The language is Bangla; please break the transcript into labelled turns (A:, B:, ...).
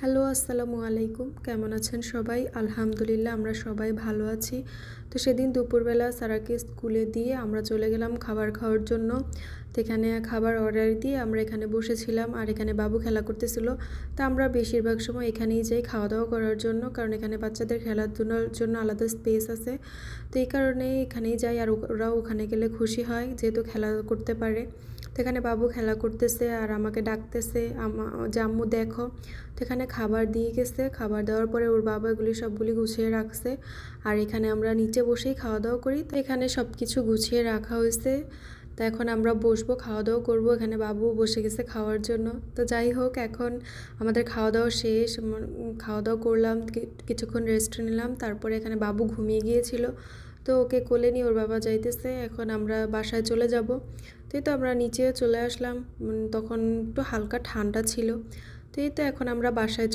A: হ্যালো, আসসালামু আলাইকুম। কেমন আছেন সবাই? আলহামদুলিল্লাহ আমরা সবাই ভালো আছি। তো সেদিন দুপুরবেলা সারাকে স্কুলে দিয়ে আমরা চলে গেলাম খাবার খাওয়ার জন্য। তো এখানে খাবার অর্ডার দিয়ে আমরা এখানে বসেছিলাম, আর এখানে বাবু খেলা করতেছিল। তো আমরা বেশিরভাগ সময় এখানেই যাই খাওয়া দাওয়া করার জন্য, কারণ এখানে বাচ্চাদের খেলাধুলার জন্য আলাদা স্পেস আছে। তো এই কারণেই এখানেই যাই, আর ওরাও ওখানে গেলে খুশি হয় যেহেতু খেলা করতে পারে। তো এখানে বাবু খেলা করতেছে আর আমাকে ডাকতেছে, যে আম্মু দেখো। তো এখানে খাবার দিয়ে গেছে, খাবার দেওয়ার পরে ওর বাবা এগুলি সবগুলি গুছিয়ে রাখছে। আর এখানে আমরা নিচে বসেই খাওয়া দাওয়া করি। তো এখানে সব কিছু গুছিয়ে রাখা হয়েছে। তো এখন আমরা বসবো, খাওয়া দাওয়া করবো। এখানে বাবু বসে গেছে খাওয়ার জন্য। তো যাই হোক, এখন আমাদের খাওয়া দাওয়া শেষ। খাওয়া দাওয়া করলাম, কিছুক্ষণ রেস্ট নিলাম। তারপরে এখানে বাবু ঘুমিয়ে গিয়েছিল, তো ওকে কোলে নিয়ে ওর বাবা যাইতেছে। এখন আমরা বাসায় চলে যাব। তো এই তো আমরা নিচে চলে আসলাম। তখন একটু হালকা ঠান্ডা ছিল। তো এই তো এখন আমরা বাসায় চলে